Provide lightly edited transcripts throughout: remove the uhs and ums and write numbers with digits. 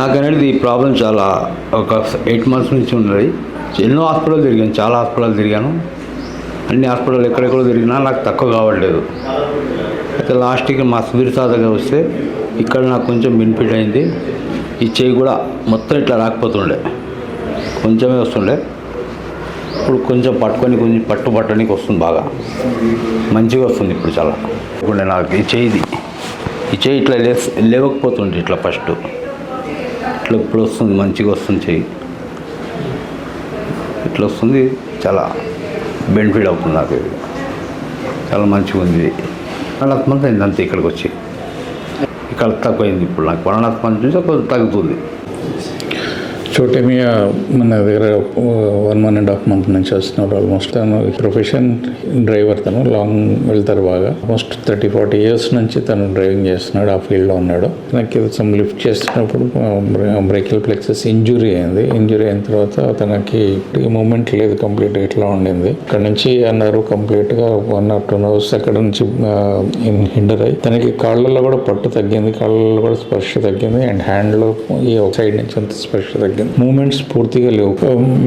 నాకనేది ఈ ప్రాబ్లం చాలా ఒక 8 months నుంచి ఉన్నది. ఎన్నో హాస్పిటల్ తిరిగాను, చాలా హాస్పిటల్ తిరిగాను. అన్ని హాస్పిటల్ ఎక్కడెక్కడో తిరిగినా నాకు తక్కువ కావట్లేదు. అయితే లాస్ట్కి మా సుధీర్ సార్ దగ్గర వస్తే ఇక్కడ నాకు కొంచెం బెనిఫిట్ అయింది. ఈ చేయి కూడా మొత్తం ఇట్లా రాకపోతుండే, కొంచెమే వస్తుండే. ఇప్పుడు కొంచెం పట్టుకొని కొంచెం పట్టడానికి వస్తుంది, బాగా మంచిగా వస్తుంది ఇప్పుడు చాలా. ఇప్పుడు నాకు ఈ చేయి ఇట్లా లేవకపోతుండే, ఇట్లా ఫస్ట్ ఇట్లా ఇప్పుడు వస్తుంది, మంచిగా వస్తుంది చెయ్యి ఇట్లా వస్తుంది. చాలా బెనిఫిట్ అవుతుంది నాకు, ఇది చాలా మంచిగా ఉంది. 1.5 months అయింది అంతే ఇక్కడికి వచ్చి. ఇక్కడ తక్కువైంది ఇప్పుడు నాకు 1.5 months నుంచి కొంచెం తగ్గుతుంది. చోటేమియా మన దగ్గర 1.5 month నుంచి వస్తున్నాడు. ఆల్మోస్ట్ తను ప్రొఫెషన్ డ్రైవర్, తను లాంగ్ వెళ్తారు బాగా. ఆల్మోస్ట్ 30-40 years నుంచి తను డ్రైవింగ్ చేస్తున్నాడు, ఆ ఫీల్డ్లో ఉన్నాడు. తనకి సమ్ లిఫ్ట్ చేస్తున్నప్పుడు బ్రేకిల్ ప్లెక్సస్ ఇంజురీ అయింది. ఇంజురీ అయిన తర్వాత తనకి మూమెంట్ లేదు, కంప్లీట్ ఇట్లా ఉండింది. ఇక్కడ నుంచి అన్నారు కంప్లీట్గా 1 or 2 hours అక్కడ నుంచి హిండర్ అయ్యి తనకి కాళ్ళల్లో కూడా పట్టు తగ్గింది, కాళ్ళల్లో కూడా స్పర్శ తగ్గింది, అండ్ హ్యాండ్లో ఈ ఒక సైడ్ నుంచి అంత స్పర్శ తగ్గింది. మూమెంట్స్ పూర్తిగా లేవు.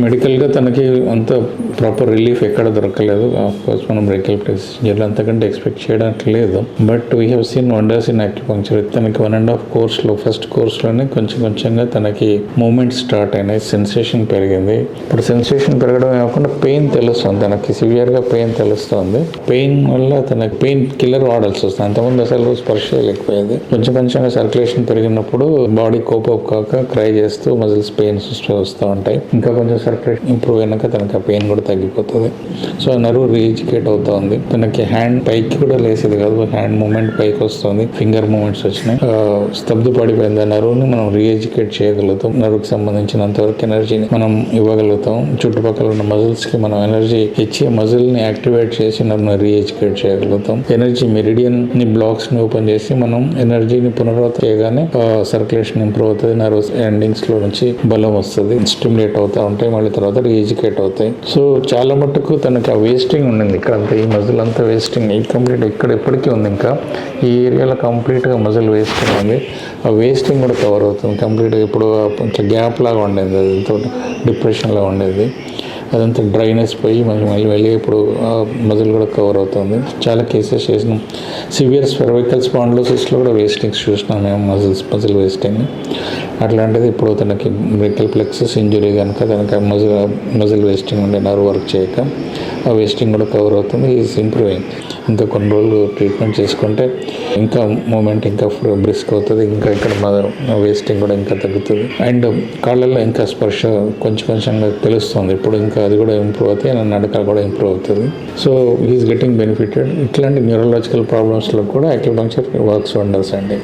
మెడికల్గా తనకి అంత ప్రాపర్ రిలీఫ్ ఎక్కడ దొరకలేదు. ఆఫ్కోర్స్ మనం బ్రేకిల్ ప్లెక్సస్ ఇంజరీ అంతకంటే ఎక్స్పెక్ట్ చేయడానికి లేదు. But we have seen wonders in acupuncture. తనకి 1.5 కోర్స్లో ఫస్ట్ కోర్స్లోనే కొంచెంగా తనకి మూమెంట్స్ స్టార్ట్ అయినాయి, సెన్సేషన్ పెరిగింది. ఇప్పుడు సెన్సేషన్ పెరగడమే కాకుండా పెయిన్ తెలుస్తుంది, తనకి సివియర్గా పెయిన్ తెలుస్తుంది. పెయిన్ వల్ల తనకి పెయిన్ కిల్లర్ వాడాల్సి వస్తుంది. అంతకుముందు అసలు స్పర్శ లేకపోయేది. కొంచెంగా సర్క్యులేషన్ పెరిగినప్పుడు బాడీ కోప్ అప్ కాక క్రై చేస్తూ మజిల్స్ పెయిన్స్ వస్తూ ఉంటాయి. ఇంకా కొంచెం సర్క్యులేషన్ ఇంప్రూవ్ అయినాక తనకి ఆ పెయిన్ కూడా తగ్గిపోతుంది. సో నర్వ్ రీఎడ్యుకేట్ అవుతుంది. తనకి హ్యాండ్ పైకి కూడా లేసేది కాదు, హ్యాండ్ మూమెంట్ పైకి వస్తుంది, ఫింగర్ మూమెంట్స్ వచ్చినాయి. స్తబ్దు పడిపోయింది. ఆ నర్వ్ని మనం రీఎడ్యుకేట్ చేయగలుగుతాం. నర్వ్కి సంబంధించినంత వరకు ఎనర్జీని మనం ఇవ్వగలుగుతాం. చుట్టుపక్కల ఉన్న మజిల్స్కి మనం ఎనర్జీ ఇచ్చి మజిల్ని యాక్టివేట్ చేసి నర్వ్ని రీఎడ్యుకేట్ చేయగలుగుతాం. ఎనర్జీ మెరిడియన్ ని బ్లాక్స్ని ఓపెన్ చేసి మనం ఎనర్జీని పునరావృతం చేయగానే సర్క్యులేషన్ ఇంప్రూవ్ అవుతుంది. నర్వ్స్ ఎండింగ్స్ లో నుంచి బలం వస్తుంది, స్టిమ్యులేట్ అవుతూ ఉంటాయి, మళ్ళీ తర్వాత రీఎడ్యుకేట్ అవుతాయి. సో చాలా మట్టుకు తనకి ఆ వేస్టింగ్ ఉండింది. ఇక్కడ అంతా ఈ మజిల్ అంతా వేస్టింగ్ కంప్లీట్ ఇక్కడ ఎప్పటికీ ఉంది. ఇంకా ఈ ఏరియాలో కంప్లీట్గా మజిల్ వేస్టింగ్ ఉంది. ఆ వేస్టింగ్ కూడా కవర్ అవుతుంది కంప్లీట్గా. ఇప్పుడు కొంచెం గ్యాప్ లాగా ఉండేది, అదంతా డిప్రెషన్లా ఉండేది, అదంతా డ్రైనెస్ పోయి మళ్ళీ వెళ్ళి ఇప్పుడు మజిల్ కూడా కవర్ అవుతుంది. చాలా కేసెస్ చేసినాం. సివియర్ సర్వైకల్ స్పాండిలోసిస్లో కూడా వేస్టింగ్స్ చూసినాం మేము, మజిల్ వేస్టింగ్. అట్లాంటిది ఇప్పుడు తనకి బ్రేకిల్ ప్లెక్సస్ ఇంజురీ కనుక తనకి మజిల్ వేస్టింగ్ ఉండే, నర్వ్ వర్క్ చేయక ఆ వేస్టింగ్ కూడా కవర్ అవుతుంది. Is improving. ఇంకా కొన్ని రోజులు ట్రీట్మెంట్ చేసుకుంటే ఇంకా మూమెంట్ ఇంకా బ్రిస్క్ అవుతుంది, ఇంకా ఇక్కడ వేస్టింగ్ కూడా ఇంకా తగ్గుతుంది. అండ్ కాళ్ళల్లో ఇంకా స్పర్శ కొంచెంగా తెలుస్తుంది. ఇప్పుడు ఇంకా అది కూడా ఇంప్రూవ్ అవుతాయి, నడక కూడా ఇంప్రూవ్ అవుతుంది. So he's getting benefited. ఇట్లాంటి న్యూరలాజికల్ ప్రాబ్లమ్స్లో కూడా యాక్యుపంక్చర్ వర్క్స్ వండర్స్ అండి.